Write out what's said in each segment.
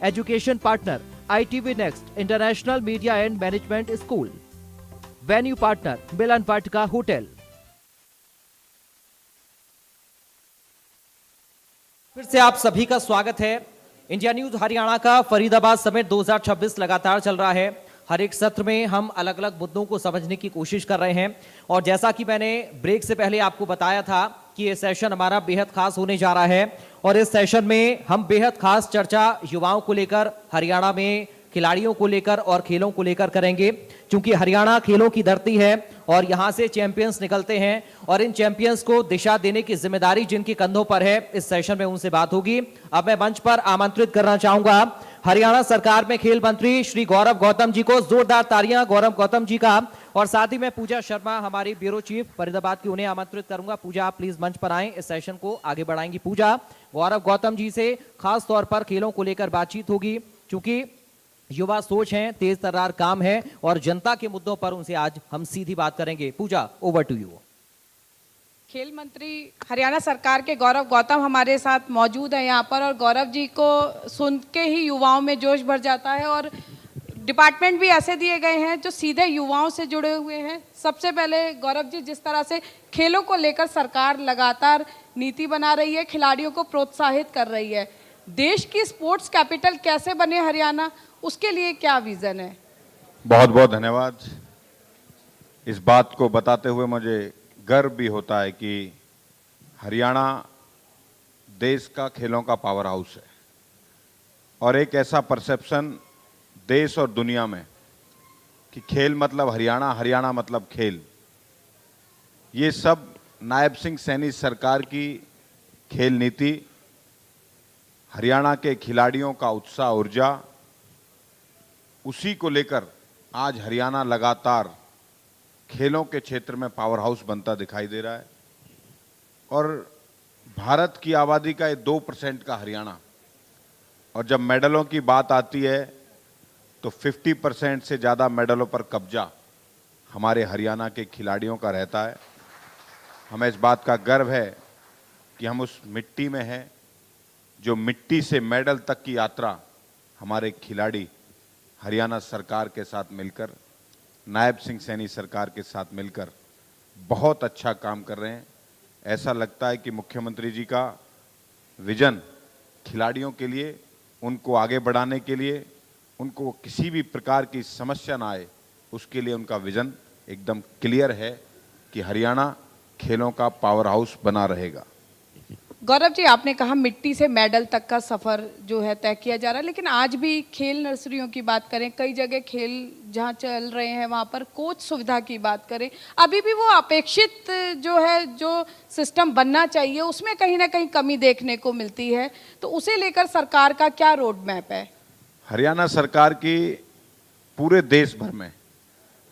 Education partner ITV Next International Media and Management School. Venue partner Milan Vatika Hotel. फिर से आप सभी का स्वागत है। इंडिया न्यूज हरियाणा का फरीदाबाद समिट 2026 लगातार चल रहा है। हर एक सत्र में हम अलग अलग मुद्दों को समझने की कोशिश कर रहे हैं और जैसा कि मैंने ब्रेक से पहले आपको बताया था कि ये सेशन हमारा बेहद खास होने जा रहा है और इस सेशन में हम बेहद खास चर्चा युवाओं को लेकर, हरियाणा में खिलाड़ियों को लेकर और खेलों को लेकर करेंगे, क्योंकि हरियाणा खेलों की धरती है और यहां से चैंपियंस निकलते हैं और इन चैंपियंस को दिशा देने की जिम्मेदारी जिनके कंधों पर है, इस सेशन में उनसे बात होगी। अब मैं मंच पर आमंत्रित करना चाहूंगा हरियाणा सरकार में खेल मंत्री श्री गौरव गौतम जी को। जोरदार तालियां गौरव गौतम जी का। और साथ ही मैं पूजा शर्मा, हमारी ब्यूरो चीफ फरीदाबाद की, उन्हें आमंत्रित करूंगा। पूजा, आप प्लीज मंच पर आएं, इस सेशन को आगे बढ़ाएंगी। पूजा, गौरव गौतम जी से खास तौर पर खेलों को लेकर बातचीत होगी, क्योंकि युवा सोच है, तेज तर्रार काम है और जनता के मुद्दों पर उनसे आज हम सीधी बात करेंगे। पूजा, ओवर टू यू। खेल मंत्री हरियाणा सरकार के गौरव गौतम हमारे साथ मौजूद है यहाँ पर, और गौरव जी को सुन के ही युवाओं में जोश भर जाता है और डिपार्टमेंट भी ऐसे दिए गए हैं जो सीधे युवाओं से जुड़े हुए हैं। सबसे पहले गौरव जी, जिस तरह से खेलों को लेकर सरकार लगातार नीति बना रही है, खिलाड़ियों को प्रोत्साहित कर रही है, देश की स्पोर्ट्स कैपिटल कैसे बने हरियाणा, उसके लिए क्या विजन है? बहुत बहुत धन्यवाद। इस बात को बताते हुए मुझे गर्व भी होता है कि हरियाणा देश का खेलों का पावर हाउस है और एक ऐसा परसेप्शन देश और दुनिया में कि खेल मतलब हरियाणा, हरियाणा मतलब खेल, ये सब नायब सिंह सैनी सरकार की खेल नीति, हरियाणा के खिलाड़ियों का उत्साह, ऊर्जा, उसी को लेकर आज हरियाणा लगातार खेलों के क्षेत्र में पावर हाउस बनता दिखाई दे रहा है। और भारत की आबादी का ये 2% का हरियाणा, और जब मेडलों की बात आती है तो 50% से ज़्यादा मेडलों पर कब्जा हमारे हरियाणा के खिलाड़ियों का रहता है। हमें इस बात का गर्व है कि हम उस मिट्टी में हैं जो मिट्टी से मेडल तक की यात्रा हमारे खिलाड़ी हरियाणा सरकार के साथ मिलकर, नायब सिंह सैनी सरकार के साथ मिलकर बहुत अच्छा काम कर रहे हैं। ऐसा लगता है कि मुख्यमंत्री जी का विजन खिलाड़ियों के लिए, उनको आगे बढ़ाने के लिए, उनको किसी भी प्रकार की समस्या ना आए, उसके लिए उनका विजन एकदम क्लियर है कि हरियाणा खेलों का पावर हाउस बना रहेगा। गौरव जी, आपने कहा मिट्टी से मेडल तक का सफर जो है तय किया जा रहा है, लेकिन आज भी खेल नर्सरियों की बात करें, कई जगह खेल जहां चल रहे हैं वहां पर कोच सुविधा की बात करें, अभी भी वो अपेक्षित जो है, जो सिस्टम बनना चाहिए, उसमें कहीं ना कहीं कमी देखने को मिलती है। तो उसे लेकर सरकार का क्या रोड मैप है? हरियाणा सरकार की पूरे देश भर में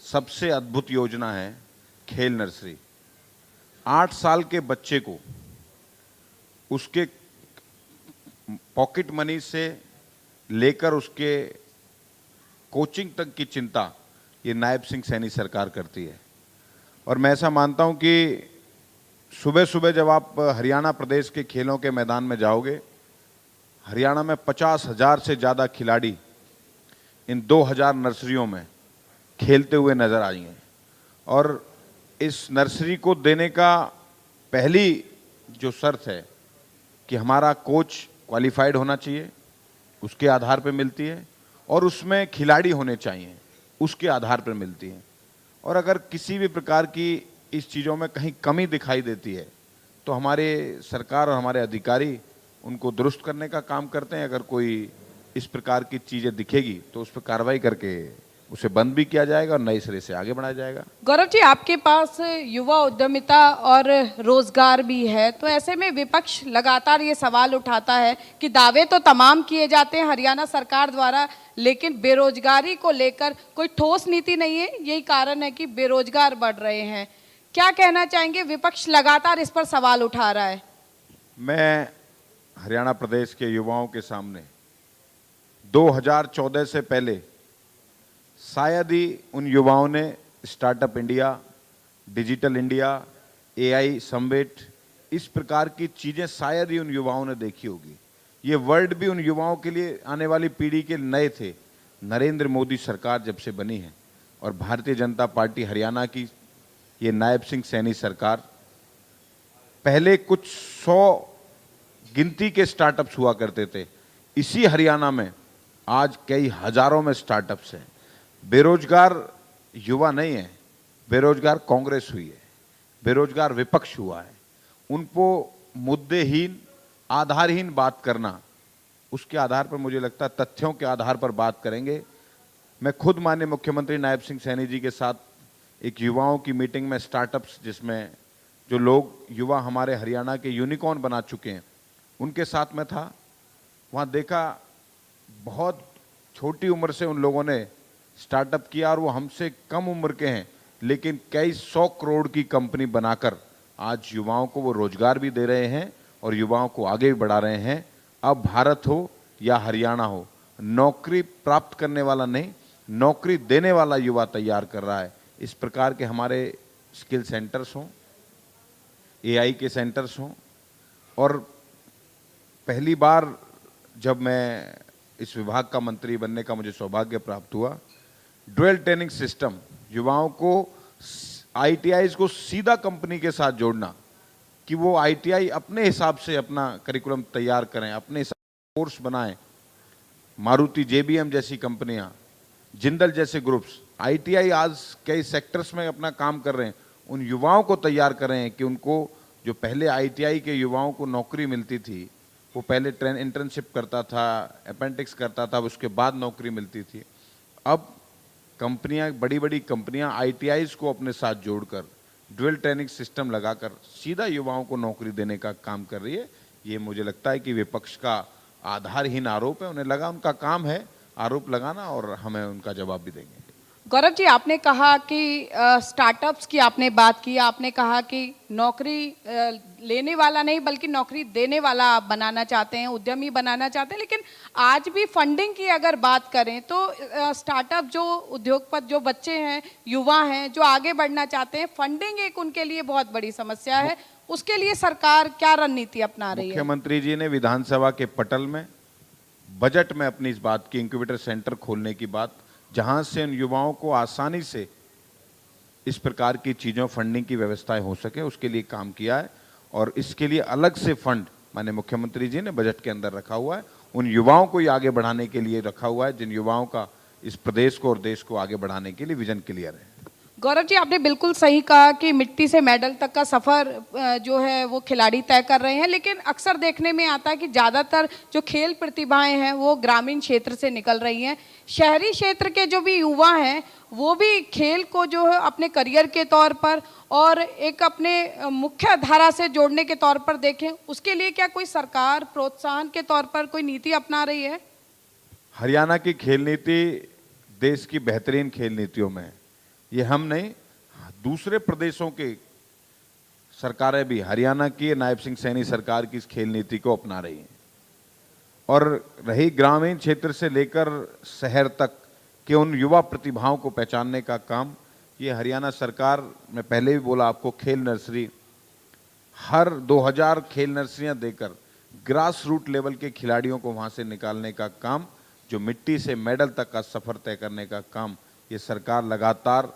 सबसे अद्भुत योजना है खेल नर्सरी। 8 साल के बच्चे को उसके पॉकेट मनी से लेकर उसके कोचिंग तक की चिंता ये नायब सिंह सैनी सरकार करती है। और मैं ऐसा मानता हूं कि सुबह सुबह जब आप हरियाणा प्रदेश के खेलों के मैदान में जाओगे, हरियाणा में 50,000 से ज़्यादा खिलाड़ी इन 2000 नर्सरियों में खेलते हुए नजर आएंगे। और इस नर्सरी को देने का पहली जो शर्त है कि हमारा कोच क्वालिफाइड होना चाहिए, उसके आधार पर मिलती है, और उसमें खिलाड़ी होने चाहिए, उसके आधार पर मिलती है। और अगर किसी भी प्रकार की इस चीज़ों में कहीं कमी दिखाई देती है तो हमारे सरकार और हमारे अधिकारी उनको दुरुस्त करने का काम करते हैं। अगर कोई इस प्रकार की चीज़ें दिखेगी तो उस पर कार्रवाई करके उसे बंद भी किया जाएगा और नए सिरे से आगे बढ़ाया जाएगा। गौरव जी, आपके पास युवा उद्यमिता और रोजगार भी है, तो ऐसे में विपक्ष लगातार ये सवाल उठाता है कि दावे तो तमाम किए जाते हैं हरियाणा सरकार द्वारा, लेकिन बेरोजगारी को लेकर कोई ठोस नीति नहीं है। यही कारण है कि बेरोजगार बढ़ रहे हैं। क्या कहना चाहेंगे? विपक्ष लगातार इस पर सवाल उठा रहा है। मैं हरियाणा प्रदेश के युवाओं के सामने 2014 से पहले शायद ही उन युवाओं ने startup India, digital India, AI summit, इस प्रकार की चीज़ें शायद ही उन युवाओं ने देखी होगी। ये वर्ड भी उन युवाओं के लिए, आने वाली पीढ़ी के नए थे। नरेंद्र मोदी सरकार जब से बनी है और भारतीय जनता पार्टी हरियाणा की ये नायब सिंह सैनी सरकार, पहले कुछ 100 गिनती के स्टार्टअप्स हुआ करते थे, इसी हरियाणा में आज कई हजारों में स्टार्टअप्स हैं। बेरोजगार युवा नहीं है, बेरोजगार कांग्रेस हुई है, बेरोजगार विपक्ष हुआ है। उनको मुद्देहीन, आधारहीन बात करना, उसके आधार पर मुझे लगता है तथ्यों के आधार पर बात करेंगे। मैं खुद माननीय मुख्यमंत्री नायब सिंह सैनी जी के साथ एक युवाओं की मीटिंग में, स्टार्टअप्स जिसमें जो लोग युवा हमारे हरियाणा के यूनिकॉर्न बना चुके हैं, उनके साथ में था। वहाँ देखा बहुत छोटी उम्र से उन लोगों ने स्टार्टअप किया और वो हमसे कम उम्र के हैं, लेकिन कई 100 करोड़ की कंपनी बनाकर आज युवाओं को वो रोजगार भी दे रहे हैं और युवाओं को आगे भी बढ़ा रहे हैं। अब भारत हो या हरियाणा हो, नौकरी प्राप्त करने वाला नहीं, नौकरी देने वाला युवा तैयार कर रहा है। इस प्रकार के हमारे स्किल सेंटर्स हों, एआई के सेंटर्स हों, और पहली बार जब मैं इस विभाग का मंत्री बनने का मुझे सौभाग्य प्राप्त हुआ, ड्यूअल ट्रेनिंग सिस्टम, युवाओं को आईटीआईज को सीधा कंपनी के साथ जोड़ना, कि वो आईटीआई अपने हिसाब से अपना करिकुलम तैयार करें, अपने हिसाब से कोर्स बनाएं। मारुति, जेबीएम जैसी कंपनियां, जिंदल जैसे ग्रुप्स, आईटीआई आज कई सेक्टर्स में अपना काम कर रहे हैं। उन युवाओं को तैयार कर रहे हैं कि उनको, जो पहले आईटीआई के युवाओं को नौकरी मिलती थी, वो पहले इंटर्नशिप करता था, अपेंडिक्स करता था, उसके बाद नौकरी मिलती थी। अब कंपनियां, बड़ी बड़ी कंपनियां आईटीआईज को अपने साथ जोड़कर ड्यूअल ट्रेनिंग सिस्टम लगाकर सीधा युवाओं को नौकरी देने का काम कर रही है। ये मुझे लगता है कि विपक्ष का आधारहीन आरोप है। उन्हें लगा उनका काम है आरोप लगाना, और हमें उनका जवाब भी देंगे। गौरव जी, आपने कहा कि स्टार्टअप्स की आपने बात की, आपने कहा कि नौकरी लेने वाला नहीं बल्कि नौकरी देने वाला आप बनाना चाहते हैं, उद्यमी बनाना चाहते हैं। लेकिन आज भी फंडिंग की अगर बात करें तो स्टार्टअप, जो उद्योगपति, जो बच्चे हैं, युवा हैं, जो आगे बढ़ना चाहते हैं, फंडिंग एक उनके लिए बहुत बड़ी समस्या है। उसके लिए सरकार क्या रणनीति अपना रही है? मुख्यमंत्री जी ने विधानसभा के पटल में, बजट में अपनी इस बात की, इंक्यूबेटर सेंटर खोलने की बात, जहां से उन युवाओं को आसानी से इस प्रकार की चीज़ों, फंडिंग की व्यवस्थाएं हो सके, उसके लिए काम किया है। और इसके लिए अलग से फंड माननीय मुख्यमंत्री जी ने बजट के अंदर रखा हुआ है, उन युवाओं को ही आगे बढ़ाने के लिए रखा हुआ है, जिन युवाओं का इस प्रदेश को और देश को आगे बढ़ाने के लिए विजन क्लियर है। गौरव जी, आपने बिल्कुल सही कहा कि मिट्टी से मेडल तक का सफ़र जो है वो खिलाड़ी तय कर रहे हैं। लेकिन अक्सर देखने में आता है कि ज़्यादातर जो खेल प्रतिभाएं हैं वो ग्रामीण क्षेत्र से निकल रही हैं। शहरी क्षेत्र के जो भी युवा हैं वो भी खेल को जो है अपने करियर के तौर पर और एक अपने मुख्य धारा से जोड़ने के तौर पर देखें, उसके लिए क्या कोई सरकार प्रोत्साहन के तौर पर कोई नीति अपना रही है? हरियाणा की खेल नीति देश की बेहतरीन खेल नीतियों में है। ये हम नहीं, दूसरे प्रदेशों के सरकारें भी हरियाणा की नायब सिंह सैनी सरकार की इस खेल नीति को अपना रही हैं। और रही ग्रामीण क्षेत्र से लेकर शहर तक के उन युवा प्रतिभाओं को पहचानने का काम, ये हरियाणा सरकार, मैं पहले भी बोला आपको, खेल नर्सरी, हर 2000 खेल नर्सरियां देकर ग्रास रूट लेवल के खिलाड़ियों को वहां से निकालने का काम, जो मिट्टी से मेडल तक का सफर तय करने का काम, ये सरकार लगातार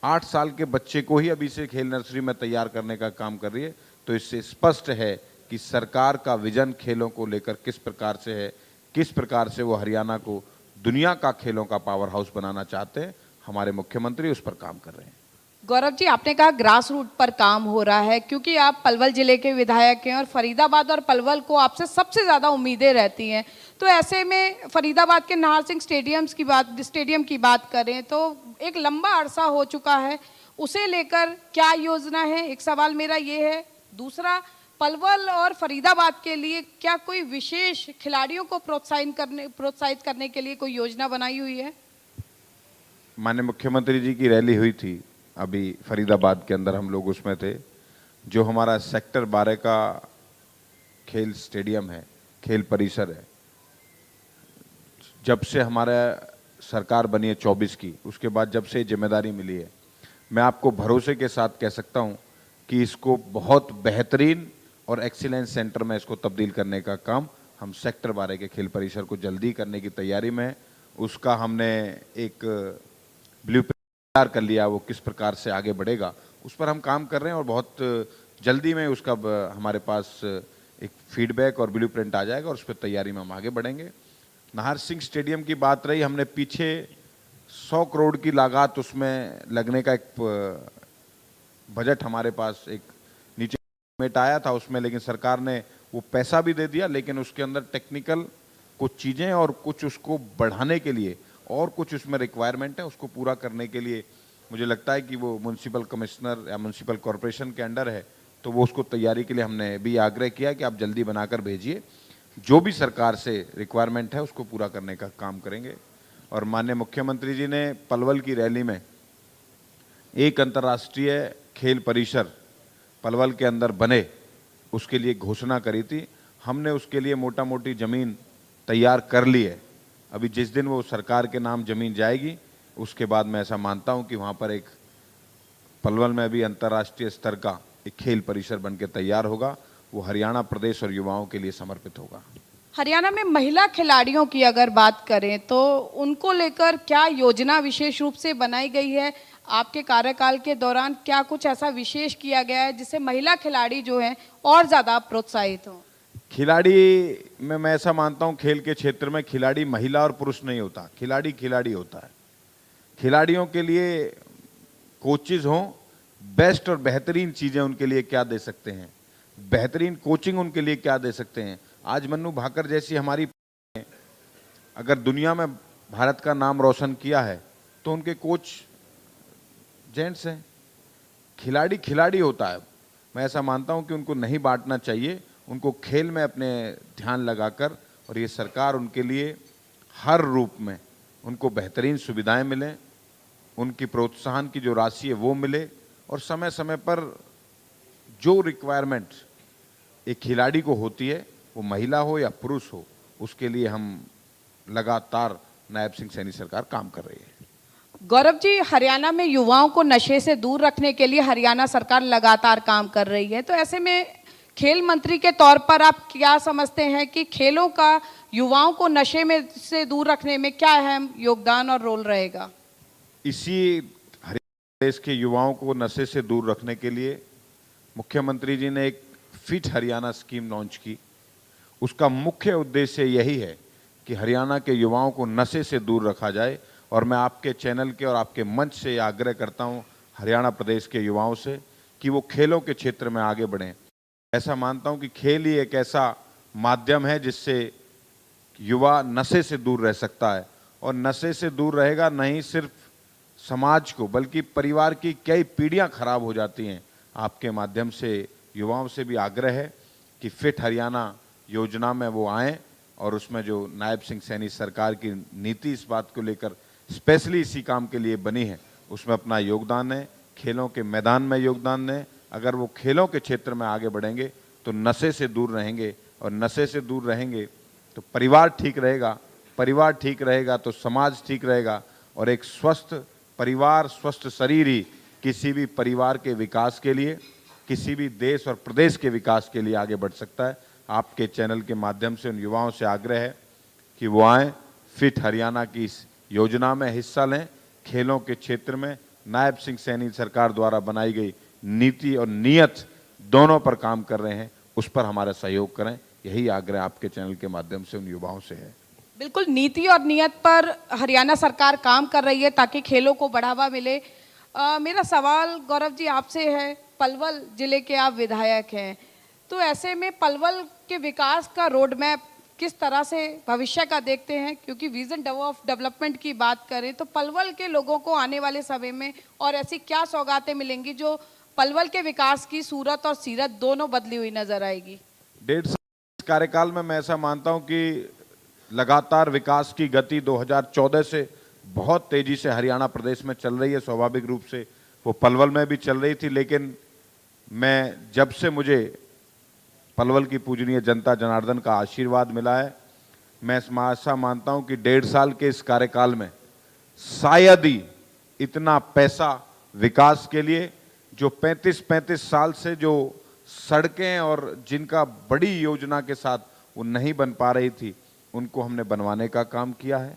8 साल के बच्चे को ही अभी से खेल नर्सरी में तैयार करने का काम कर रही है। तो इससे स्पष्ट है कि सरकार का विजन खेलों को लेकर किस प्रकार से है, किस प्रकार से वो हरियाणा को दुनिया का खेलों का पावर हाउस बनाना चाहते हैं। हमारे मुख्यमंत्री उस पर काम कर रहे हैं। गौरव जी, आपने कहा ग्रास रूट पर काम हो रहा है, क्योंकि आप पलवल जिले के विधायक हैं और फरीदाबाद और पलवल को आपसे सबसे ज़्यादा उम्मीदें रहती हैं। तो ऐसे में फरीदाबाद के नाहर सिंह स्टेडियम की बात करें तो एक लंबा अरसा हो चुका है, उसे लेकर क्या योजना है? एक सवाल मेरा ये है। दूसरा, पलवल और फरीदाबाद के लिए क्या कोई विशेष खिलाड़ियों को प्रोत्साहित करने के लिए कोई योजना बनाई हुई है? माननीय मुख्यमंत्री जी की रैली हुई थी अभी फरीदाबाद के अंदर, हम लोग उसमें थे। जो हमारा सेक्टर 12 का खेल स्टेडियम है, खेल परिसर है, जब से हमारा सरकार बनी है 24 की, उसके बाद जब से जिम्मेदारी मिली है, मैं आपको भरोसे के साथ कह सकता हूं कि इसको बहुत बेहतरीन और एक्सीलेंस सेंटर में इसको तब्दील करने का काम हम सेक्टर 12 के खेल परिसर को जल्दी करने की तैयारी में हैं। उसका हमने एक ब्लूप्रिंट तैयार कर लिया, वो किस प्रकार से आगे बढ़ेगा उस पर हम काम कर रहे हैं और बहुत जल्दी में उसका हमारे पास एक फीडबैक और ब्लूप्रिंट आ जाएगा और उस पर तैयारी में हम आगे बढ़ेंगे। नाहर सिंह स्टेडियम की बात रही, हमने पीछे 100 करोड़ की लागत उसमें लगने का एक बजट हमारे पास एक नीचे में आया था उसमें, लेकिन सरकार ने वो पैसा भी दे दिया, लेकिन उसके अंदर टेक्निकल कुछ चीज़ें और कुछ उसको बढ़ाने के लिए और कुछ उसमें रिक्वायरमेंट है, उसको पूरा करने के लिए मुझे लगता है कि वो म्युनिसिपल कमिश्नर या म्युनिसिपल कॉरपोरेशन के अंडर है, तो वो उसको तैयारी के लिए हमने भी आग्रह किया कि आप जल्दी बनाकर भेजिए। जो भी सरकार से रिक्वायरमेंट है उसको पूरा करने का काम करेंगे। और माननीय मुख्यमंत्री जी ने पलवल की रैली में एक अंतर्राष्ट्रीय खेल परिसर पलवल के अंदर बने उसके लिए घोषणा करी थी। हमने उसके लिए मोटा मोटी ज़मीन तैयार कर ली है। अभी जिस दिन वो सरकार के नाम ज़मीन जाएगी उसके बाद मैं ऐसा मानता हूं कि वहाँ पर एक पलवल में भी अंतर्राष्ट्रीय स्तर का एक खेल परिसर बन के तैयार होगा। वो हरियाणा प्रदेश और युवाओं के लिए समर्पित होगा। हरियाणा में महिला खिलाड़ियों की अगर बात करें तो उनको लेकर क्या योजना विशेष रूप से बनाई गई है? आपके कार्यकाल के दौरान क्या कुछ ऐसा विशेष किया गया है जिससे महिला खिलाड़ी जो हैं और ज़्यादा प्रोत्साहित हों? खिलाड़ी में मैं ऐसा मानता हूं, खेल के क्षेत्र में खिलाड़ी महिला और पुरुष नहीं होता, खिलाड़ी खिलाड़ी होता है। खिलाड़ियों के लिए कोचेज हों, बेस्ट और बेहतरीन चीज़ें उनके लिए क्या दे सकते हैं, बेहतरीन कोचिंग उनके लिए क्या दे सकते हैं। आज मन्नू भाकर जैसी हमारी अगर दुनिया में भारत का नाम रोशन किया है तो उनके कोच जेंट्स हैं। खिलाड़ी खिलाड़ी होता है। मैं ऐसा मानता हूं कि उनको नहीं बांटना चाहिए, उनको खेल में अपने ध्यान लगाकर, और ये सरकार उनके लिए हर रूप में उनको बेहतरीन सुविधाएं मिलें, उनकी प्रोत्साहन की जो राशि है वो मिले, और समय समय पर जो रिक्वायरमेंट एक खिलाड़ी को होती है वो महिला हो या पुरुष हो, उसके लिए हम लगातार नायब सिंह सैनी सरकार काम कर रही है। गौरव जी, हरियाणा में युवाओं को नशे से दूर रखने के लिए हरियाणा सरकार लगातार काम कर रही है, तो ऐसे में खेल मंत्री के तौर पर आप क्या समझते हैं कि खेलों का युवाओं को नशे में से दूर रखने में क्या अहम योगदान और रोल रहेगा? इसी हरियाणा देश के युवाओं को नशे से दूर रखने के लिए मुख्यमंत्री जी ने एक फिट हरियाणा स्कीम लॉन्च की। उसका मुख्य उद्देश्य यही है कि हरियाणा के युवाओं को नशे से दूर रखा जाए, और मैं आपके चैनल के और आपके मंच से आग्रह करता हूं हरियाणा प्रदेश के युवाओं से कि वो खेलों के क्षेत्र में आगे बढ़ें। ऐसा मानता हूं कि खेल ही एक ऐसा माध्यम है जिससे युवा नशे से दूर रह सकता है, और नशे से दूर रहेगा नहीं सिर्फ समाज को बल्कि परिवार की कई पीढ़ियां खराब हो जाती हैं। आपके माध्यम से युवाओं से भी आग्रह है कि फिट हरियाणा योजना में वो आएँ, और उसमें जो नायब सिंह सैनी सरकार की नीति इस बात को लेकर स्पेशली इसी काम के लिए बनी है उसमें अपना योगदान है, खेलों के मैदान में योगदान दें। अगर वो खेलों के क्षेत्र में आगे बढ़ेंगे तो नशे से दूर रहेंगे, और नशे से दूर रहेंगे तो परिवार ठीक रहेगा, परिवार ठीक रहेगा तो समाज ठीक रहेगा, और एक स्वस्थ परिवार स्वस्थ शरीर ही किसी भी परिवार के विकास के लिए, किसी भी देश और प्रदेश के विकास के लिए आगे बढ़ सकता है। आपके चैनल के माध्यम से उन युवाओं से आग्रह है कि वो आएँ, फिट हरियाणा की इस योजना में हिस्सा लें। खेलों के क्षेत्र में नायब सिंह सैनी सरकार द्वारा बनाई गई नीति और नियत दोनों पर काम कर रहे हैं, उस पर हमारा सहयोग करें। यही आग्रह आपके चैनल के माध्यम से उन युवाओं से है। बिल्कुल, नीति और नियत पर हरियाणा सरकार काम कर रही है ताकि खेलों को बढ़ावा मिले। मेरा सवाल गौरव जी आपसे है, पलवल जिले के आप विधायक हैं, तो ऐसे में पलवल के विकास का रोड मैप किस तरह से भविष्य का देखते हैं? क्योंकि विजन ऑफ डेवलपमेंट की बात करें तो पलवल के लोगों को आने वाले समय में और ऐसी क्या सौगातें मिलेंगी जो पलवल के विकास की सूरत और सीरत दोनों बदली हुई नजर आएगी? 1.5 साल कार्यकाल में मैं ऐसा मानता हूं कि लगातार विकास की गति 2014 से बहुत तेजी से हरियाणा प्रदेश में चल रही है। स्वाभाविक रूप से वो पलवल में भी चल रही थी, लेकिन मैं जब से मुझे पलवल की पूजनीय जनता जनार्दन का आशीर्वाद मिला है, मैं ऐसा मानता हूं कि 1.5 साल के इस कार्यकाल में शायद ही इतना पैसा विकास के लिए, जो 35 साल से जो सड़कें और जिनका बड़ी योजना के साथ वो नहीं बन पा रही थी, उनको हमने बनवाने का काम किया है।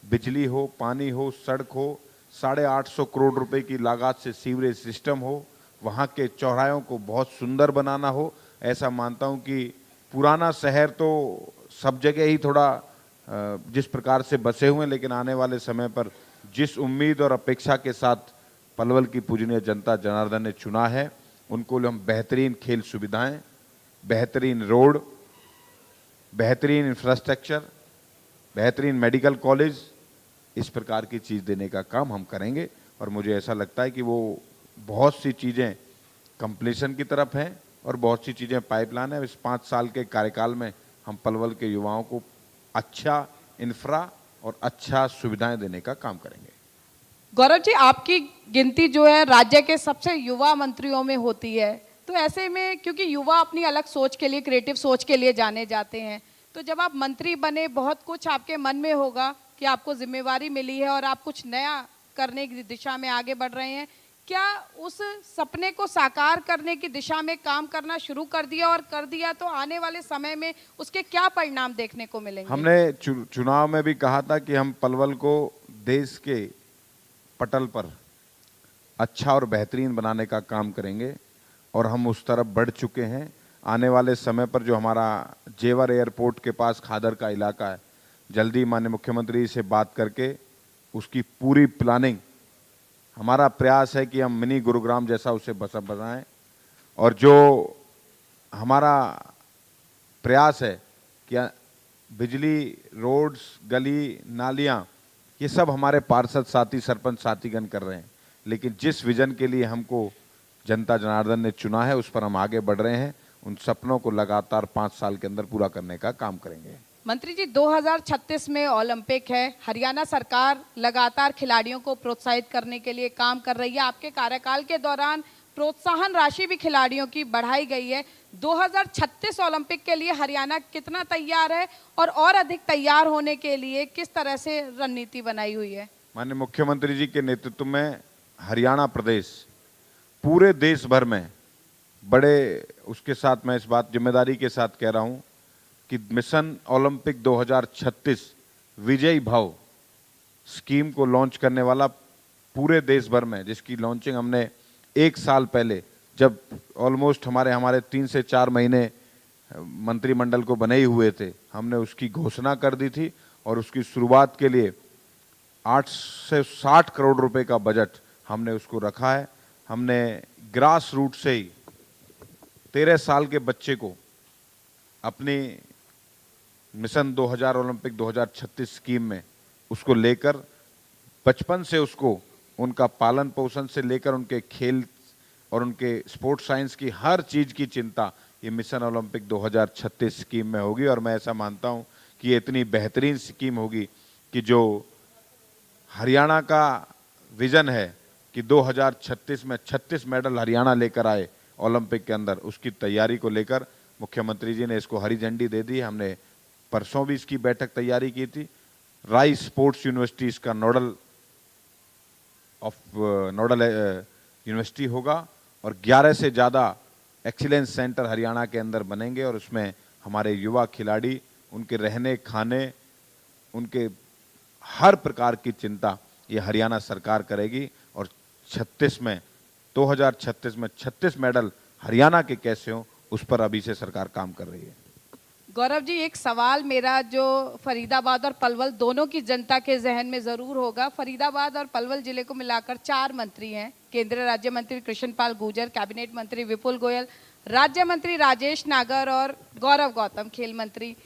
बिजली हो, पानी हो, सड़क हो, 850 करोड़ रुपए की लागत से सीवरेज सिस्टम हो, वहाँ के चौराहों को बहुत सुंदर बनाना हो। ऐसा मानता हूँ कि पुराना शहर तो सब जगह ही थोड़ा जिस प्रकार से बसे हुए हैं, लेकिन आने वाले समय पर जिस उम्मीद और अपेक्षा के साथ पलवल की पूजनीय जनता जनार्दन ने चुना है, उनको हम बेहतरीन खेल सुविधाएं, बेहतरीन रोड, बेहतरीन इंफ्रास्ट्रक्चर, बेहतरीन मेडिकल कॉलेज, इस प्रकार की चीज़ देने का काम हम करेंगे। और मुझे ऐसा लगता है कि वो बहुत सी चीज़ें कंप्लीशन की तरफ हैं और बहुत सी चीज़ें पाइपलाइन है। इस 5 साल के कार्यकाल में हम पलवल के युवाओं को अच्छा इंफ्रा और अच्छा सुविधाएं देने का काम करेंगे। गौरव जी, आपकी गिनती जो है राज्य के सबसे युवा मंत्रियों में होती है, तो ऐसे में क्योंकि युवा अपनी अलग सोच के लिए, क्रिएटिव सोच के लिए जाने जाते हैं, तो जब आप मंत्री बने बहुत कुछ आपके मन में होगा कि आपको जिम्मेवारी मिली है और आप कुछ नया करने की दिशा में आगे बढ़ रहे हैं। क्या उस सपने को साकार करने की दिशा में काम करना शुरू कर दिया, और कर दिया तो आने वाले समय में उसके क्या परिणाम देखने को मिलेंगे? हमने चुनाव में भी कहा था कि हम पलवल को देश के पटल पर अच्छा और बेहतरीन बनाने का काम करेंगे और हम उस तरफ बढ़ चुके हैं। आने वाले समय पर जो हमारा जेवर एयरपोर्ट के पास खादर का इलाका है, जल्दी माननीय मुख्यमंत्री से बात करके उसकी पूरी प्लानिंग, हमारा प्रयास है कि हम मिनी गुरुग्राम जैसा उसे बनाएं। और जो हमारा प्रयास है कि बिजली, रोड्स, गली, नालियां, ये सब हमारे पार्षद साथी, सरपंच साथीगण कर रहे हैं, लेकिन जिस विजन के लिए हमको जनता जनार्दन ने चुना है उस पर हम आगे बढ़ रहे हैं। उन सपनों को लगातार 5 साल के अंदर पूरा करने का काम करेंगे। मंत्री जी, 2036 में ओलंपिक है। हरियाणा सरकार लगातार खिलाड़ियों को प्रोत्साहित करने के लिए काम कर रही है। आपके कार्यकाल के दौरान प्रोत्साहन राशि भी खिलाड़ियों की बढ़ाई गई है। 2036 ओलंपिक के लिए हरियाणा कितना तैयार है और अधिक तैयार होने के लिए किस तरह से रणनीति बनाई हुई है? माननीय मुख्यमंत्री जी के नेतृत्व में हरियाणा प्रदेश पूरे देश भर में बड़े, उसके साथ मैं इस बात जिम्मेदारी के साथ कह रहा हूं कि मिशन ओलंपिक 2036 विजयी भाव स्कीम को लॉन्च करने वाला पूरे देश भर में, जिसकी लॉन्चिंग हमने 1 साल पहले, जब ऑलमोस्ट हमारे 3 से 4 महीने मंत्रिमंडल को बने ही हुए थे, हमने उसकी घोषणा कर दी थी और उसकी शुरुआत के लिए 8 से 60 करोड़ रुपए का बजट हमने उसको रखा है। हमने ग्रास रूट से ही 13 साल के बच्चे को अपनी मिशन 2000 ओलंपिक 2036 स्कीम में उसको लेकर बचपन से उसको उनका पालन पोषण से लेकर उनके खेल और उनके स्पोर्ट्स साइंस की हर चीज की चिंता ये मिशन ओलंपिक 2036 स्कीम में होगी। और मैं ऐसा मानता हूं कि ये इतनी बेहतरीन स्कीम होगी कि जो हरियाणा का विजन है कि 2036 में 36 मेडल हरियाणा लेकर आए ओलंपिक के अंदर, उसकी तैयारी को लेकर मुख्यमंत्री जी ने इसको हरी झंडी दे दी। हमने परसों भी इसकी बैठक तैयारी की थी। राइस स्पोर्ट्स यूनिवर्सिटी इसका नोडल यूनिवर्सिटी होगा और 11 से ज़्यादा एक्सीलेंस सेंटर हरियाणा के अंदर बनेंगे और उसमें हमारे युवा खिलाड़ी, उनके रहने खाने, उनके हर प्रकार की चिंता ये हरियाणा सरकार करेगी। और 2036 में 36 मेडल हरियाणा के कैसे हों, उस पर अभी से सरकार काम कर रही है। गौरव जी, एक सवाल मेरा जो फरीदाबाद और पलवल दोनों की जनता के जहन में जरूर होगा। फरीदाबाद और पलवल जिले को मिलाकर 4 मंत्री हैं। केंद्रीय राज्य मंत्री कृष्ण पाल गुर्जर, कैबिनेट मंत्री विपुल गोयल, राज्य मंत्री राजेश नागर और गौरव गौतम खेल मंत्री।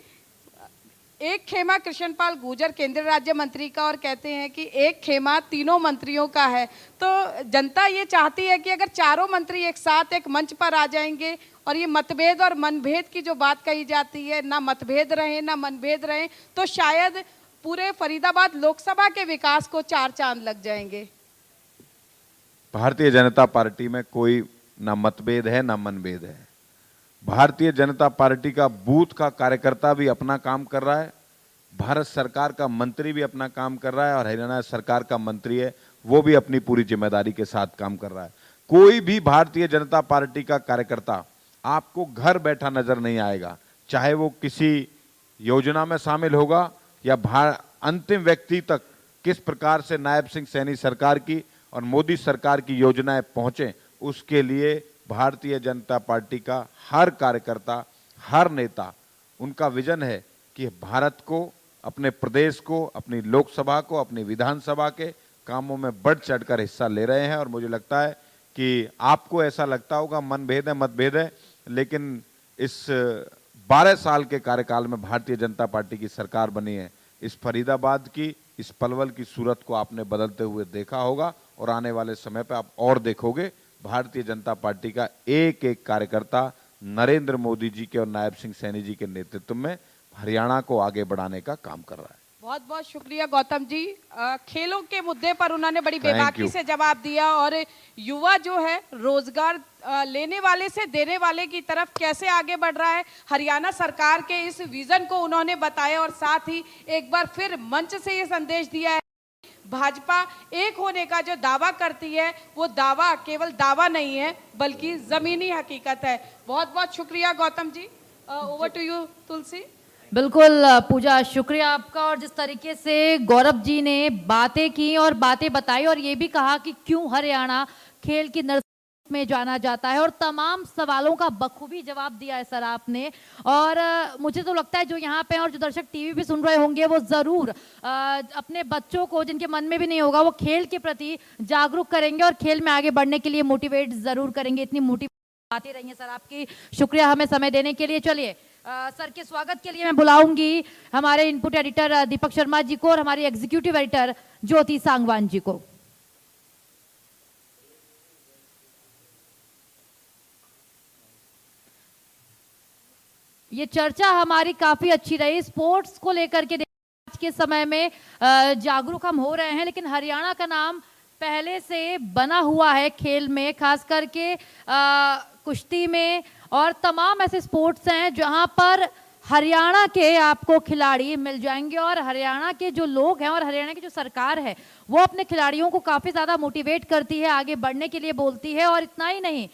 एक खेमा कृष्ण पाल गुर्जर केंद्रीय राज्य मंत्री का और कहते हैं कि एक खेमा तीनों मंत्रियों का है। तो जनता ये चाहती है कि अगर चारों मंत्री एक साथ एक मंच पर आ जाएंगे और ये मतभेद और मनभेद की जो बात कही जाती है, ना मतभेद रहे ना मनभेद रहे, तो शायद पूरे फरीदाबाद लोकसभा के विकास को 4 चांद लग जाएंगे। भारतीय जनता पार्टी में कोई ना मतभेद है ना मनभेद है। भारतीय जनता पार्टी का बूथ का कार्यकर्ता भी अपना काम कर रहा है, भारत सरकार का मंत्री भी अपना काम कर रहा है और हरियाणा सरकार का मंत्री है वो भी अपनी पूरी जिम्मेदारी के साथ काम कर रहा है। कोई भी भारतीय जनता पार्टी का कार्यकर्ता आपको घर बैठा नजर नहीं आएगा, चाहे वो किसी योजना में शामिल होगा या अंतिम व्यक्ति तक किस प्रकार से नायब सिंह सैनी सरकार की और मोदी सरकार की योजनाएं पहुंचे, उसके लिए भारतीय जनता पार्टी का हर कार्यकर्ता, हर नेता, उनका विजन है कि भारत को, अपने प्रदेश को, अपनी लोकसभा को, अपनी विधानसभा के कामों में बढ़ चढ़कर हिस्सा ले रहे हैं। और मुझे लगता है कि आपको ऐसा लगता होगा मनभेद है, मतभेद है, लेकिन इस 12 साल के कार्यकाल में भारतीय जनता पार्टी की सरकार बनी है। इस फरीदाबाद की, इस पलवल की सूरत को आपने बदलते हुए देखा होगा और आने वाले समय पर आप और देखोगे। भारतीय जनता पार्टी का एक एक कार्यकर्ता नरेंद्र मोदी जी के और नायब सिंह सैनी जी के नेतृत्व में हरियाणा को आगे बढ़ाने का काम कर रहा है। बहुत बहुत शुक्रिया गौतम जी। खेलों के मुद्दे पर उन्होंने बड़ी Thank बेबाकी you. से जवाब दिया और युवा जो है रोजगार लेने वाले से देने वाले की तरफ कैसे आगे बढ़ रहा है, हरियाणा सरकार के इस विजन को उन्होंने बताया और साथ ही एक बार फिर मंच से ये संदेश दिया है, भाजपा एक होने का जो दावा करती है वो दावा केवल दावा नहीं है बल्कि जमीनी हकीकत है। बहुत बहुत शुक्रिया Gautam ji. Over to you तुलसी। बिल्कुल पूजा, शुक्रिया आपका। और जिस तरीके से गौरव जी ने बातें की और बातें बताई और ये भी कहा कि क्यों हरियाणा खेल की नर्सरी में जाना जाता है और तमाम सवालों का बखूबी जवाब दिया है सर आपने। और मुझे तो लगता है जो यहाँ पे और जो दर्शक टीवी पे सुन रहे होंगे वो जरूर अपने बच्चों को, जिनके मन में भी नहीं होगा, वो खेल के प्रति जागरूक करेंगे और खेल में आगे बढ़ने के लिए मोटिवेट जरूर करेंगे। इतनी मोटिवेट बातें रही हैं सर आपकी, शुक्रिया हमें समय देने के लिए। चलिए सर के स्वागत के लिए मैं बुलाऊंगी हमारे इनपुट एडिटर दीपक शर्मा जी को और हमारी एग्जीक्यूटिव एडिटर ज्योति सांगवान जी को। ये चर्चा हमारी काफी अच्छी रही स्पोर्ट्स को लेकर के। आज के समय में जागरूक हम हो रहे हैं, लेकिन हरियाणा का नाम पहले से बना हुआ है खेल में, खास करके कुश्ती में और तमाम ऐसे स्पोर्ट्स हैं जहां पर हरियाणा के आपको खिलाड़ी मिल जाएंगे। और हरियाणा के जो लोग हैं और हरियाणा की जो सरकार है वो अपने खिलाड़ियों को काफी ज्यादा मोटिवेट करती है, आगे बढ़ने के लिए बोलती है। और इतना ही नहीं,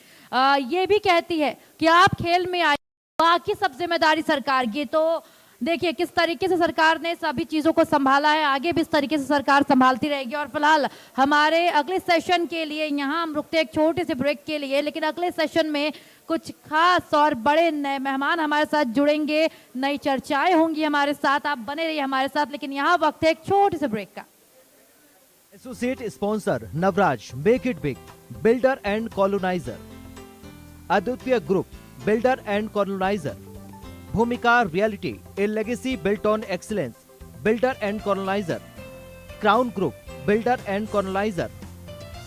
ये भी कहती है कि आप खेल में आए, बाकी सब जिम्मेदारी सरकार की। तो देखिए किस तरीके से सरकार ने सभी चीजों को संभाला है, आगे भी इस तरीके से सरकार संभालती रहेगी। और फिलहाल हमारे अगले सेशन के लिए यहाँ हम रुकते हैं एक छोटे से ब्रेक के लिए, लेकिन अगले सेशन में कुछ खास और बड़े नए मेहमान हमारे साथ जुड़ेंगे, नई चर्चाएं होंगी हमारे साथ। आप बने रहिए हमारे साथ, लेकिन यहाँ वक्त है एक छोटे से ब्रेक का। Associate sponsor Navraj, make it big, builder and coloniser, Advitiya group, builder and coloniser, Bhumika reality, a legacy built on excellence, builder and coloniser, Crown group, builder and coloniser,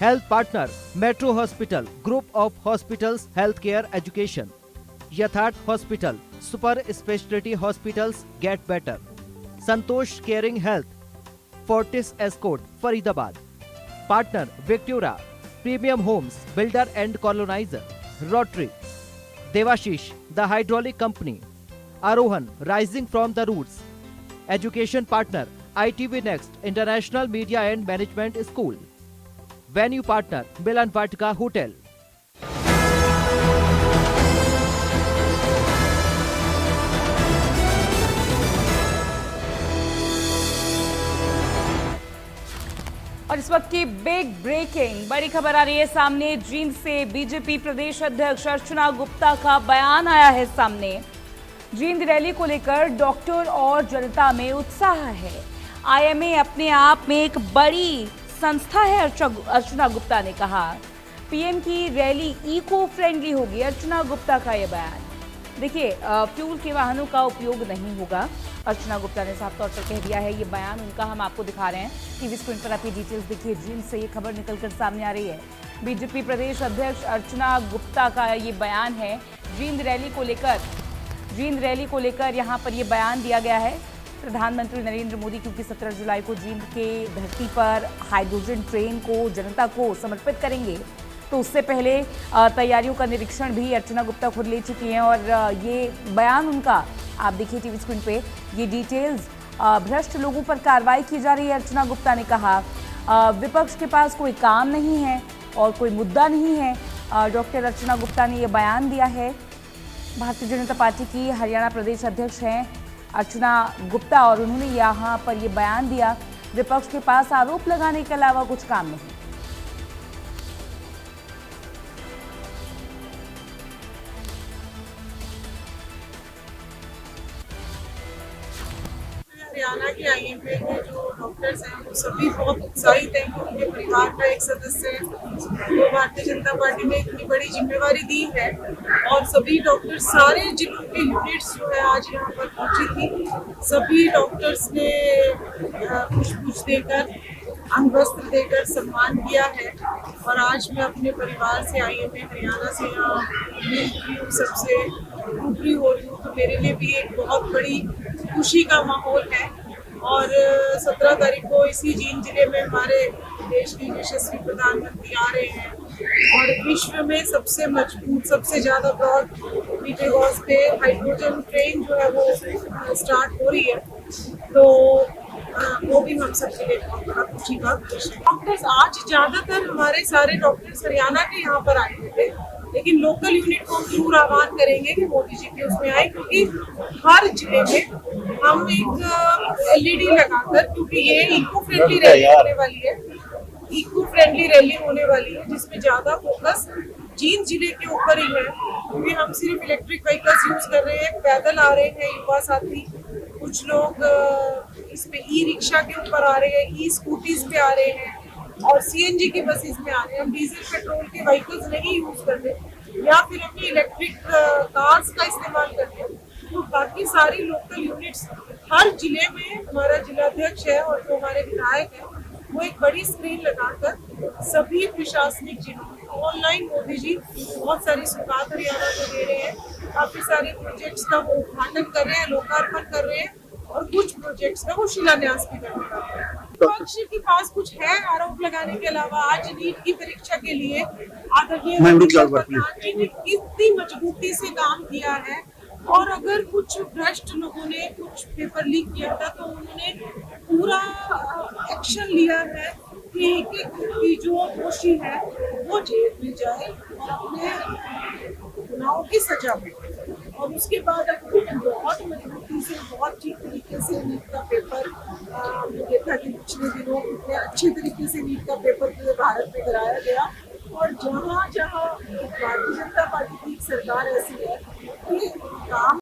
health partner Metro hospital, group of hospitals health care education, Yatharth hospital, super speciality hospitals get better, Santosh caring health, Fortis Escorts Faridabad, partner Victora, premium homes, builder and coloniser, Rotary, Devashish the hydraulic company, Arohan rising from the roots, education partner ITV next international media and management school, venue partner Milan Vatika hotel. और इस वक्त की big breaking बड़ी खबर आ रही है सामने। जींद से बीजेपी प्रदेश अध्यक्ष अर्चना गुप्ता का बयान आया है सामने। जींद रैली को लेकर डॉक्टर और जनता में उत्साह है। IMA अपने आप में एक बड़ी संस्था है, अर्चना गुप्ता ने कहा। PM की रैली इको फ्रेंडली होगी, अर्चना गुप्ता का यह बयान। देखिए फ्यूल के वाहनों का उपयोग नहीं होगा, अर्चना गुप्ता ने साफ तौर पर कह दिया है। ये बयान उनका हम आपको दिखा रहे हैं टीवी स्क्रीन पर, आप ये डिटेल्स देखिए। जींद से ये खबर निकलकर सामने आ रही है। बीजेपी प्रदेश अध्यक्ष अर्चना गुप्ता का ये बयान है। जींद रैली को लेकर यहाँ पर ये बयान दिया गया है। प्रधानमंत्री नरेंद्र मोदी क्योंकि 17 जुलाई को जींद के धरती पर हाइड्रोजन ट्रेन को जनता को समर्पित करेंगे, तो उससे पहले तैयारियों का निरीक्षण भी अर्चना गुप्ता खुद ले चुकी हैं। और ये बयान उनका आप देखिए टीवी स्क्रीन पे, ये डिटेल्स। भ्रष्ट लोगों पर कार्रवाई की जा रही है, अर्चना गुप्ता ने कहा। विपक्ष के पास कोई काम नहीं है और कोई मुद्दा नहीं है, डॉक्टर अर्चना गुप्ता ने ये बयान दिया है। भारतीय जनता पार्टी की हरियाणा प्रदेश अध्यक्ष हैं अर्चना गुप्ता और उन्होंने यहाँ पर ये बयान दिया। विपक्ष के पास आरोप लगाने के अलावा कुछ काम नहीं। हरियाणा के आईएमए के जो डॉक्टर्स हैं वो सभी बहुत उत्साहित हैं कि उनके परिवार का एक सदस्य है तो भारतीय जनता पार्टी ने इतनी बड़ी जिम्मेवारी दी है और सभी डॉक्टर्स सारे जिलों के यूनिट्स जो है आज यहाँ पर पहुंची थी। सभी डॉक्टर्स ने पुष्प देकर अंगवस्त्र देकर सम्मान किया है और आज मैं अपने परिवार से आईएमए हरियाणा से यहाँ मिल रही हूँ, सबसे रूबरू हो रही हूँ, तो मेरे लिए भी एक बहुत बड़ी खुशी का माहौल है। और 17 तारीख को इसी जींद जिले में हमारे देश के यशस्वी प्रधानमंत्री आ रहे हैं और विश्व में सबसे मजबूत सबसे ज्यादा ब्रॉड मीटर गॉज पे हाइड्रोजन ट्रेन जो है वो स्टार्ट हो रही है, तो वो भी हम सबके लिए बहुत बड़ा खुशी का विषय है। डॉक्टर्स आज ज्यादातर हमारे सारे डॉक्टर्स हरियाणा के यहाँ पर आए हुए थे, लेकिन लोकल यूनिट को हम जरूर आह्वान करेंगे कि मोदी जी के उसमें आए, क्योंकि हर जिले में हम एक एलईडी लगाकर, क्योंकि ये इको फ्रेंडली रैली होने वाली है, इको फ्रेंडली रैली होने वाली है जिसमें ज्यादा फोकस जींद जिले के ऊपर ही है, क्योंकि हम सिर्फ इलेक्ट्रिक व्हीकल्स यूज कर रहे हैं, पैदल आ रहे हैं युवा साथी, कुछ लोग इसमें ई रिक्शा के ऊपर आ रहे हैं, ई स्कूटीज पे आ रहे हैं और सीएनजी की बसेस में आ रहे हैं। हम डीजल पेट्रोल के व्हीकल्स नहीं यूज करते या फिर अपनी इलेक्ट्रिक कार्स का इस्तेमाल करते हैं। तो बाकी सारी लोकल यूनिट्स हर जिले में हमारा जिलाध्यक्ष है और जो हमारे विधायक है वो एक बड़ी स्क्रीन लगाकर सभी प्रशासनिक जिलों में ऑनलाइन मोदी जी बहुत सारी सौगात हरियाणा को दे रहे हैं, काफी सारे प्रोजेक्ट्स का वो उद्घाटन कर रहे हैं, लोकार्पण कर रहे हैं और कुछ प्रोजेक्ट्स का वो शिलान्यास भी करने जा रहे हैं। विपक्ष के पास कुछ है आरोप लगाने के अलावा? आज नीट की परीक्षा के लिए आदरणीय प्रधान जी ने कितनी मजबूती से काम किया है और अगर कुछ भ्रष्ट लोगों ने कुछ पेपर लीक किया था तो उन्होंने पूरा एक्शन लिया है कि एक जो दोषी है वो जेल में जाए और अपने गुनाहों की सजा मिले। और उसके बाद अब बहुत मजबूती से बहुत ठीक तरीके से नीट का पेपर देखा कि पिछले दिनों इतने अच्छे तरीके से नीट का पेपर पूरे भारत में कराया गया और जहाँ जहाँ भारतीय जनता पार्टी की सरकार ऐसी है कि काम